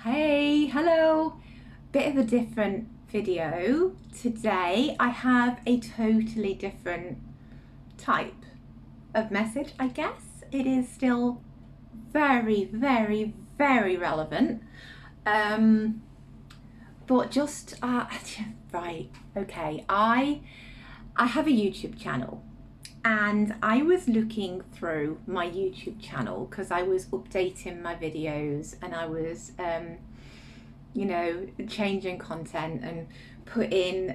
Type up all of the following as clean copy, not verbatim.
Hey, hello. Bit of a different video. Today I have a totally different type of message, I guess. It is still very, very, very relevant. Um, but just right, okay. I have a YouTube channel and I was looking through my YouTube channel because I was updating my videos and I was changing content and putting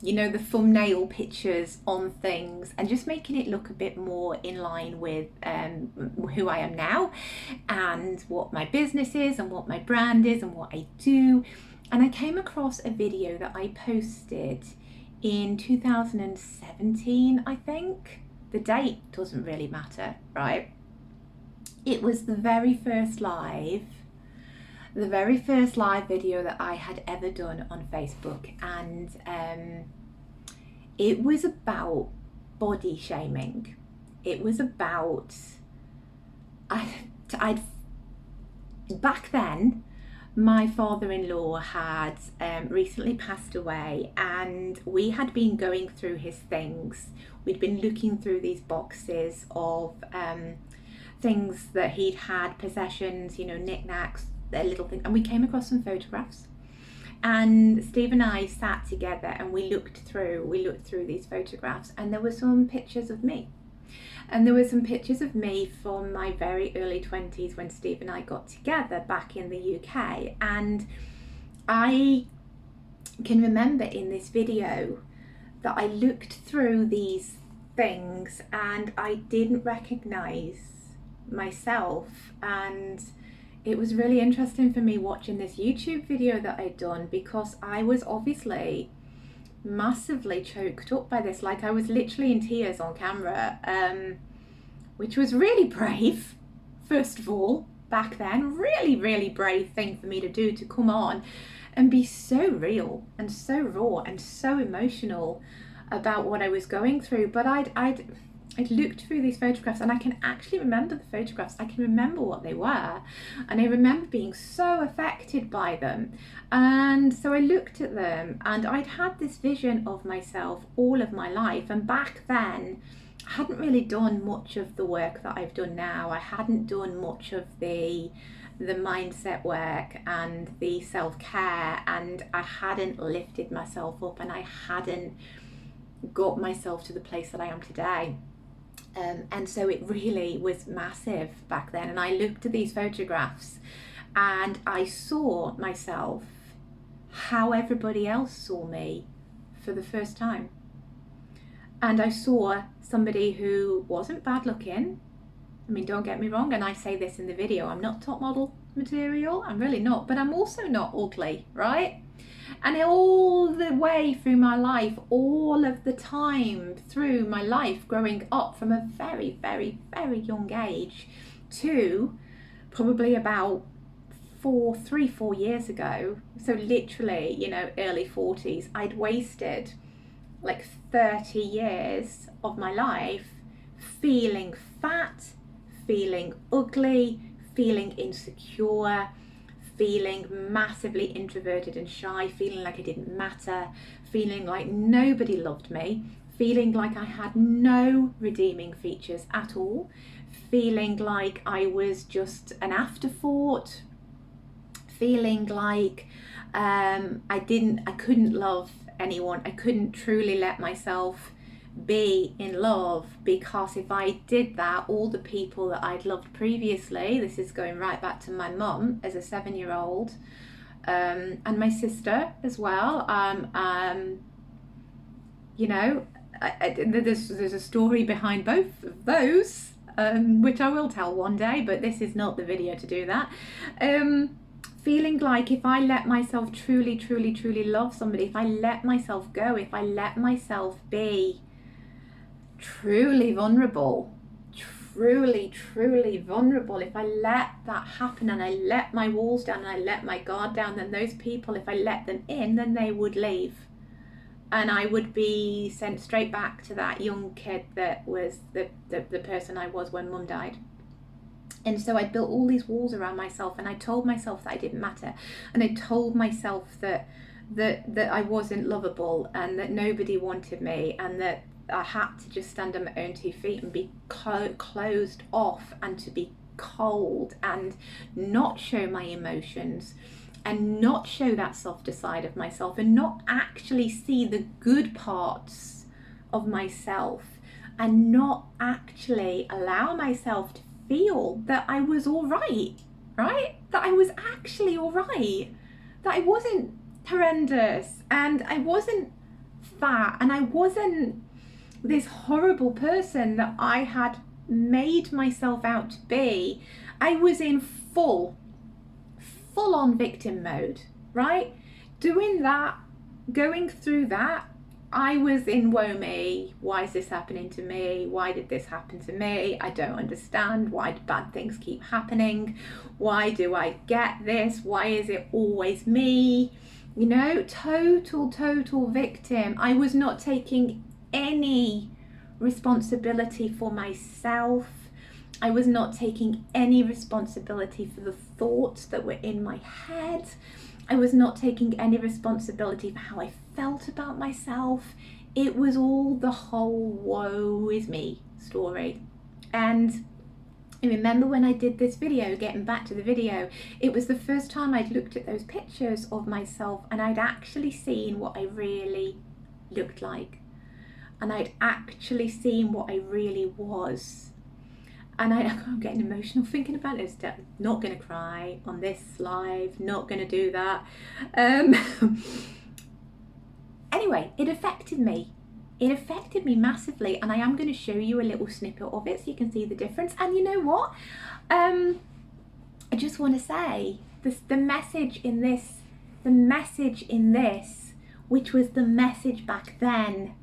the thumbnail pictures on things and just making it look a bit more in line with who I am now and what my business is and what my brand is and what I do. And I came across a video that I posted in 2017, I think. The date doesn't really matter, right? It was the very first live video that I had ever done on Facebook, and it was about body shaming. It was about I'd back then. My father-in-law had recently passed away, and we had been going through his things. We'd been looking through these boxes of things that he'd had, possessions, knickknacks, little things, and we came across some photographs. And Steve and I sat together and we looked through these photographs, and there were some pictures of me. And there were some pictures of me from my very early 20s when Steve and I got together back in the UK. And I can remember in this video that I looked through these things and I didn't recognize myself. And it was really interesting for me watching this YouTube video that I'd done, because I was obviously massively choked up by this. Like, I was literally in tears on camera, which was really brave, first of all, back then. Really, really brave thing for me to do, to come on and be so real and so raw and so emotional about what I was going through. But I'd looked through these photographs, and I can actually remember the photographs. I can remember what they were, and I remember being so affected by them. And so I looked at them, and I'd had this vision of myself all of my life. And back then, I hadn't really done much of the work that I've done now. I hadn't done much of the mindset work and the self-care, and I hadn't lifted myself up, and I hadn't got myself to the place that I am today. And so it really was massive back then. And I looked at these photographs and I saw myself how everybody else saw me for the first time. And I saw somebody who wasn't bad looking. I mean, don't get me wrong, and I say this in the video, I'm not top model material, I'm really not, but I'm also not ugly, right? And all the way through my life, all of the time through my life, growing up from a very, very, very young age to probably about 4 years ago, so literally, early 40s, I'd wasted like 30 years of my life feeling fat, feeling ugly, feeling insecure, feeling massively introverted and shy, feeling like I didn't matter, feeling like nobody loved me, feeling like I had no redeeming features at all, feeling like I was just an afterthought, feeling like I couldn't love anyone. I couldn't truly let myself be in love, because if I did that, all the people that I'd loved previously, this is going right back to my mum as a 7-year-old, and my sister as well, there's a story behind both of those, which I will tell one day, but this is not the video to do that. Feeling like if I let myself truly, truly, truly love somebody, if I let myself go, if I let myself be truly vulnerable, if I let that happen and I let my walls down and I let my guard down, then those people, if I let them in, then they would leave. And I would be sent straight back to that young kid that was the person I was when Mum died. And so I built all these walls around myself, and I told myself that I didn't matter, and I told myself that I wasn't lovable, and that nobody wanted me, and that I had to just stand on my own 2 feet and be closed off, and to be cold and not show my emotions and not show that softer side of myself, and not actually see the good parts of myself, and not actually allow myself to feel that I was all right? That I was actually all right, that I wasn't horrendous, and I wasn't fat, and I wasn't this horrible person that I had made myself out to be. I was in full on victim mode, right? Doing that, going through that, I was in woe me. Why is this happening to me? Why did this happen to me? I don't understand. Why do bad things keep happening? Why do I get this? Why is it always me? You know, total victim. I was not taking any responsibility for myself. I was not taking any responsibility for the thoughts that were in my head. I was not taking any responsibility for how I felt about myself. It was all the whole woe is me story. And I remember when I did this video, getting back to the video, it was the first time I'd looked at those pictures of myself, and I'd actually seen what I really looked like. And I'd actually seen what I really was. And I'm getting emotional thinking about it. I'm not going to cry on this live, not going to do that. Anyway, it affected me. It affected me massively, and I am going to show you a little snippet of it so you can see the difference. And you know what? I just want to say, the message in this, which was the message back then,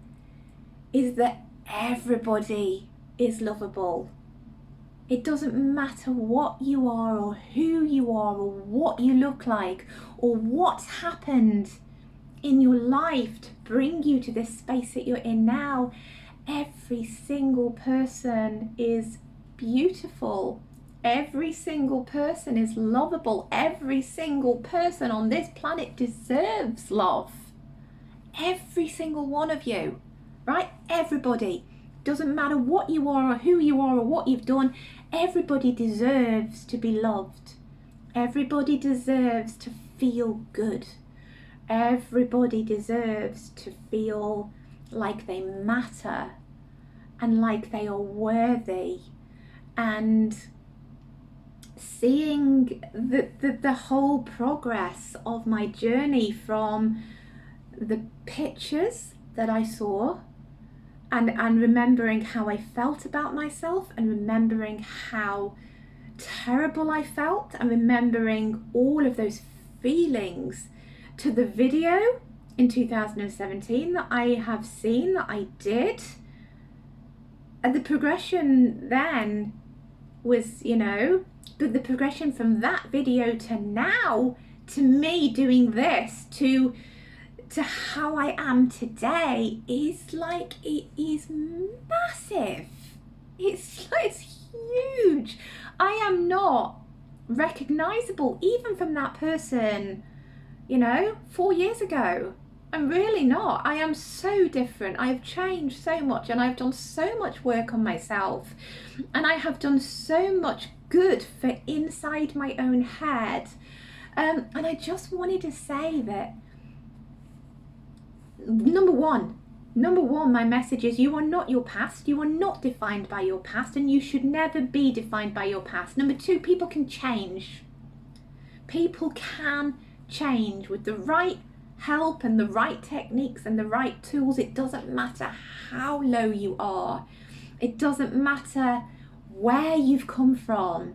is that everybody is lovable. It doesn't matter what you are, or who you are, or what you look like, or what's happened in your life to bring you to this space that you're in now. Every single person is beautiful. Every single person is lovable. Every single person on this planet deserves love. Every single one of you, right? Everybody. Doesn't matter what you are, or who you are, or what you've done. Everybody deserves to be loved. Everybody deserves to feel good. Everybody deserves to feel like they matter and like they are worthy. And seeing the whole progress of my journey, from the pictures that I saw, and remembering how I felt about myself, and remembering how terrible I felt, and remembering all of those feelings, to the video in 2017 that I have seen, that I did. And the progression then was, but the progression from that video to now, to me doing this, to how I am today, is like, it is massive. It's huge. I am not recognizable even from that person, 4 years ago. I'm really not. I am so different. I have changed so much, and I've done so much work on myself, and I have done so much good for inside my own head. And I just wanted to say that, number one, my message is, you are not your past. You are not defined by your past, and you should never be defined by your past. Number two, people can change. People can change with the right help and the right techniques and the right tools. It doesn't matter how low you are. It doesn't matter where you've come from.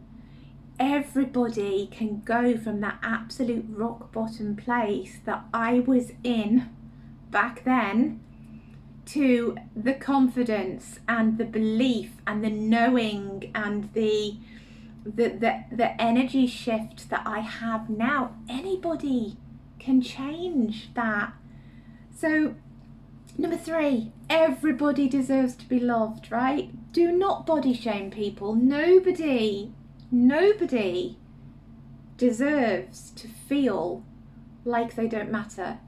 Everybody can go from that absolute rock bottom place that I was in back then, to the confidence and the belief and the knowing and the energy shift that I have now. Anybody can change that. So number three, everybody deserves to be loved, right? Do not body shame people. Nobody Nobody deserves to feel like they don't matter.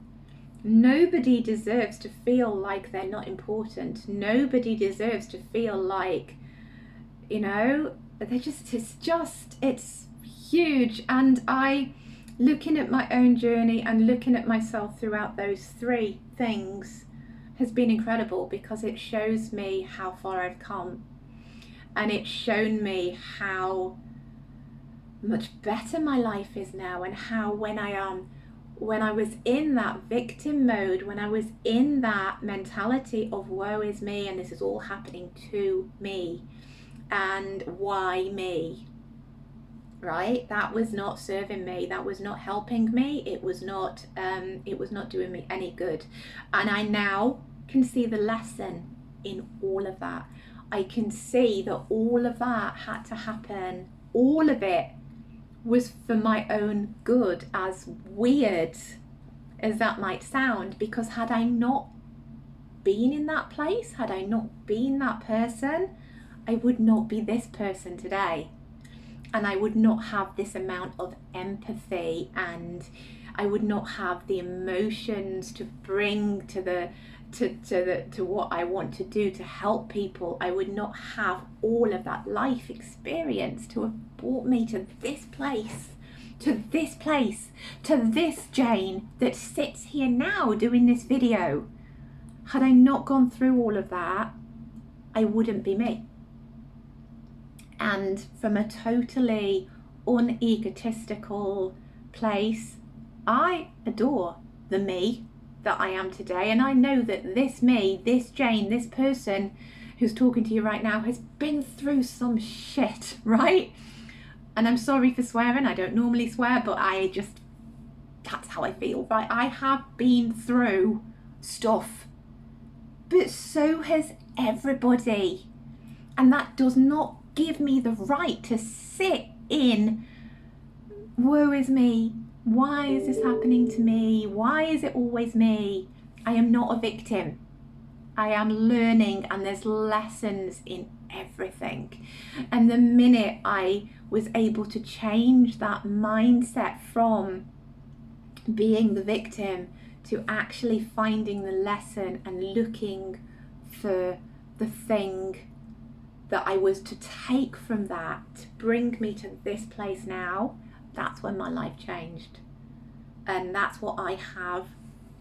Nobody deserves to feel like they're not important. Nobody deserves to feel like, it's huge. And looking at my own journey and looking at myself throughout those three things has been incredible, because it shows me how far I've come. And it's shown me how much better my life is now, and how when I was in that victim mode, when I was in that mentality of woe is me and this is all happening to me and why me, right? That was not serving me. That was not helping me. It was not doing me any good. And I now can see the lesson in all of that. I can see that all of that had to happen. All of it was for my own good, as weird as that might sound, because had I not been in that place, had I not been that person, I would not be this person today. And I would not have this amount of empathy, and I would not have the emotions to bring to what I want to do to help people. I would not have all of that life experience to have brought me to this place, to this Jane that sits here now doing this video. Had I not gone through all of that, I wouldn't be me. And from a totally unegotistical place, I adore the me that I am today. And I know that this me, this Jane, this person who's talking to you right now has been through some shit, right? And I'm sorry for swearing. I don't normally swear, but that's how I feel, right? I have been through stuff, but so has everybody. And that does not give me the right to sit in woe is me. Why is this happening to me? Why is it always me? I am not a victim. I am learning, and there's lessons in everything. And the minute I was able to change that mindset from being the victim to actually finding the lesson and looking for the thing that I was to take from that to bring me to this place now, that's when my life changed. And that's what I have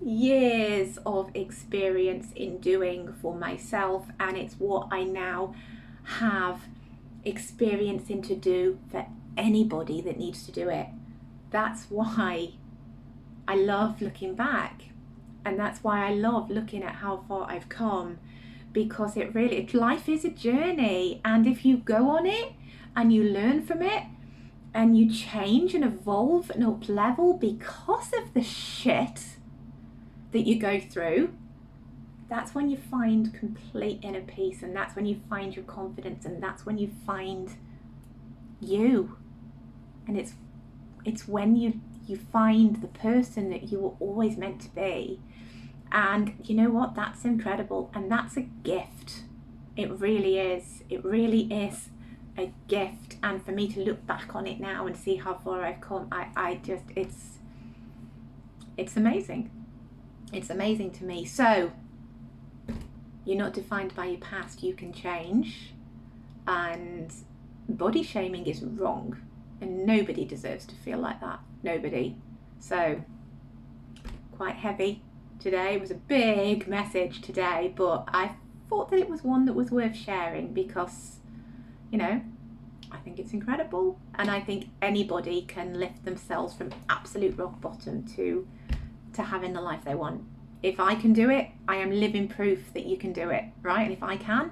years of experience in doing for myself, and it's what I now have experience in to do for anybody that needs to do it. That's why I love looking back, and that's why I love looking at how far I've come, because life is a journey, and if you go on it and you learn from it and you change and evolve and up level because of the shit that you go through, that's when you find complete inner peace, and that's when you find your confidence, and that's when you find you. And it's when you find the person that you were always meant to be. And you know what? That's incredible, and that's a gift. It really is. It really is a gift. And for me to look back on it now and see how far I've come, it's amazing. It's amazing to me. So you're not defined by your past. You can change, and body shaming is wrong, and nobody deserves to feel like that. Nobody. So quite heavy today. It was a big message today, but I thought that it was one that was worth sharing because, I think it's incredible, and I think anybody can lift themselves from absolute rock bottom to having the life they want. If I can do it, I am living proof that you can do it, right? And if I can,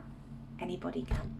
anybody can.